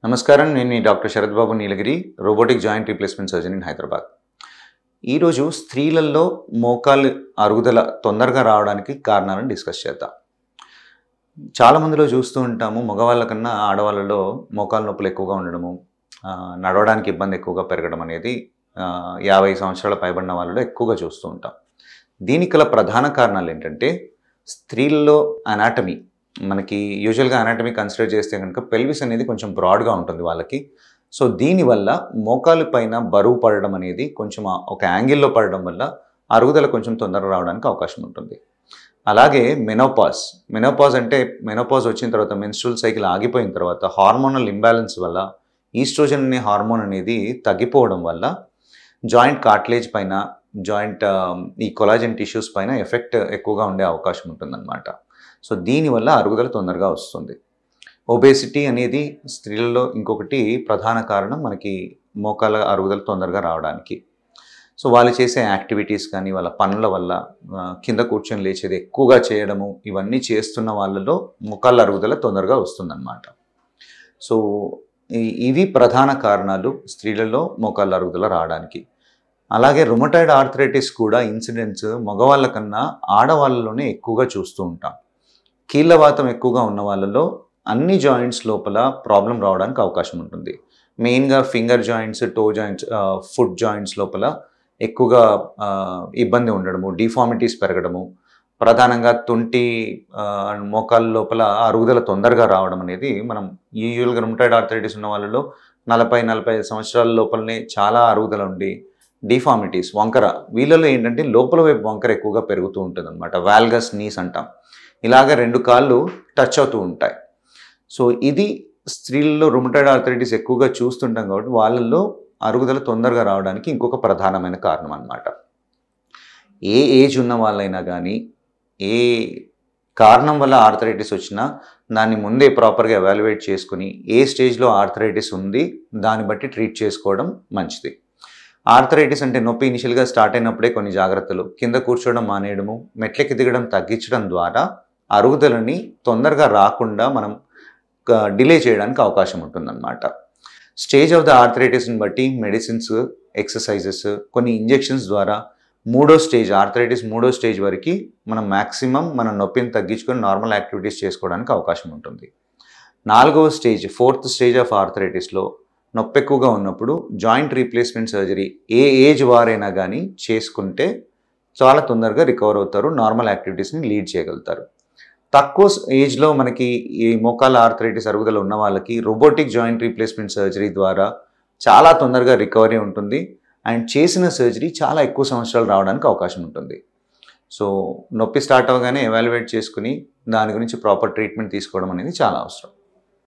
నమస్కారం. నేను మీ doctor Sharath Babu Neelagiri, robotic joint replacement surgeon in Hyderabad. ఈరోజు స్త్రీలలో మోకాలు అరుగుదల తొందరగా రావడానికి కారణాలను డిస్కస్ చేద్దాం. చాలా మందిలో చూస్తూ ఉంటాము, మగవాళ్ళ కన్నా ఆడవాళ్ళలో మోకాలు నొప్పులు ఎక్కువగా ఉండడము, నడవడానికి ఇబ్బంది ఎక్కువగా పెరగడం అనేది 50 సంవత్సరాల పైబడిన వాళ్ళలో ఎక్కువగా చూస్తూ ఉంటాం. దీనికి గల ప్రధాన కారణాలు ఏంటంటే, స్త్రీలలో అనాటమీ, మనకి యూజువల్గా అనాటమీ కన్సిడర్ చేస్తే కనుక పెల్విస్ అనేది కొంచెం బ్రాడ్గా ఉంటుంది వాళ్ళకి. సో దీనివల్ల మోకాలు పైన బరువు పడడం అనేది కొంచెం ఒక యాంగిల్లో పడడం వల్ల అరుగుదల కొంచెం తొందరగా రావడానికి అవకాశం ఉంటుంది. అలాగే మెనోపాజ్ అంటే మెనోపాజ్ వచ్చిన తర్వాత, మెన్స్ట్రువల్ సైకిల్ ఆగిపోయిన తర్వాత హార్మోనల్ ఇంబ్యాలెన్స్ వల్ల ఈస్ట్రోజన్ అనే హార్మోన్ అనేది తగ్గిపోవడం వల్ల జాయింట్ కార్టిలేజ్ పైన, జాయింట్ ఈ కొలాజన్ టిష్యూస్ పైన ఎఫెక్ట్ ఎక్కువగా ఉండే అవకాశం ఉంటుందన్నమాట. సో దీనివల్ల అరుగుదల తొందరగా వస్తుంది. ఒబేసిటీ అనేది స్త్రీలలో ఇంకొకటి ప్రధాన కారణం మనకి మోకాల అరుగుదల తొందరగా రావడానికి. సో వాళ్ళు చేసే యాక్టివిటీస్ కానీ, వాళ్ళ పనుల వల్ల కింద కూర్చొని లేచేది ఎక్కువగా చేయడము, ఇవన్నీ చేస్తున్న వాళ్ళలో మోకాళ్ళ అరుగుదల తొందరగా వస్తుందన్నమాట. సో ఇవి ప్రధాన కారణాలు స్త్రీలలో మోకాళ్ళ అరుగుదల రావడానికి. అలాగే రుమటాయిడ్ ఆర్థరైటిస్ కూడా ఇన్సిడెంట్స్ మగవాళ్ళ కన్నా ఆడవాళ్ళలోనే ఎక్కువగా చూస్తూ ఉంటాం. కీళ్ళవాతం ఎక్కువగా ఉన్న వాళ్ళలో అన్ని జాయింట్స్ లోపల ప్రాబ్లం రావడానికి అవకాశం ఉంటుంది. మెయిన్గా finger joints, toe joints, foot joints లోపల ఎక్కువగా ఇబ్బంది ఉండడము, డిఫార్మిటీస్ పెరగడము, ప్రధానంగా తుంటి మోకాళ్ళ లోపల అరుగుదల తొందరగా రావడం అనేది మనం యూజువల్గా రుమటాయిడ్ ఆర్థరైటిస్ ఉన్న వాళ్ళలో 40-45 సంవత్సరాల లోపలనే చాలా అరుగుదల ఉండి డిఫార్మిటీస్, వంకర, వీళ్ళలో ఏంటంటే లోపల వైపు వంకర ఎక్కువగా పెరుగుతూ ఉంటుంది అనమాట. వాల్గస్ నీస్ అంటాం. ఇలాగ 2 కాళ్ళు టచ్ అవుతూ ఉంటాయి. సో ఇది స్త్రీలలో రుమటాయిడ్ ఆర్థరైటిస్ ఎక్కువగా చూస్తుంటాం కాబట్టి వాళ్ళల్లో అరుగుదల తొందరగా రావడానికి ఇంకొక ప్రధానమైన కారణం అన్నమాట. ఏ ఏజ్ ఉన్న వాళ్ళైనా కానీ, ఏ కారణం వల్ల ఆర్థరైటిస్ వచ్చినా దాన్ని ముందే ప్రాపర్గా ఎవాల్యుయేట్ చేసుకుని ఏ స్టేజ్లో ఆర్థరైటిస్ ఉంది దాన్ని బట్టి ట్రీట్ చేసుకోవడం మంచిది. ఆర్థరైటిస్ అంటే నొప్పి ఇనిషియల్గా స్టార్ట్ అయినప్పుడే కొన్ని జాగ్రత్తలు, కింద కూర్చోవడం మానేయడము, మెట్లెక్కి దిగడం తగ్గించడం ద్వారా అరుగుదలని తొందరగా రాకుండా మనం డిలే చేయడానికి అవకాశం ఉంటుందన్నమాట. స్టేజ్ ఆఫ్ ద ఆర్థరైటిస్ని బట్టి మెడిసిన్స్, ఎక్సర్సైజెస్, కొన్ని ఇంజెక్షన్స్ ద్వారా ఆర్థరైటిస్ 3వ స్టేజ్ వరకు మనం మ్యాక్సిమం మన నొప్పిని తగ్గించుకొని నార్మల్ యాక్టివిటీస్ చేసుకోవడానికి అవకాశం ఉంటుంది. 4వ స్టేజ్, 4th స్టేజ్ ఆఫ్ ఆర్థరైటిస్లో నొప్పి ఎక్కువగా ఉన్నప్పుడు జాయింట్ రీప్లేస్మెంట్ సర్జరీ ఏ ఏజ్ వారైనా కానీ చేసుకుంటే చాలా తొందరగా రికవర్ అవుతారు, నార్మల్ యాక్టివిటీస్ని లీడ్ చేయగలుగుతారు. తక్కువ ఏజ్లో మనకి ఈ మోకాళ్ళ ఆర్థరైటిస్ అరుగుదల ఉన్న వాళ్ళకి రోబోటిక్ జాయింట్ రీప్లేస్మెంట్ సర్జరీ ద్వారా చాలా తొందరగా రికవరీ ఉంటుంది అండ్ చేసిన సర్జరీ చాలా ఎక్కువ సంవత్సరాలు రావడానికి అవకాశం ఉంటుంది. సో నొప్పి స్టార్ట్ అవ్వగానే ఎవాల్యుయేట్ చేసుకుని దాని గురించి ప్రాపర్ ట్రీట్మెంట్ తీసుకోవడం అనేది చాలా అవసరం.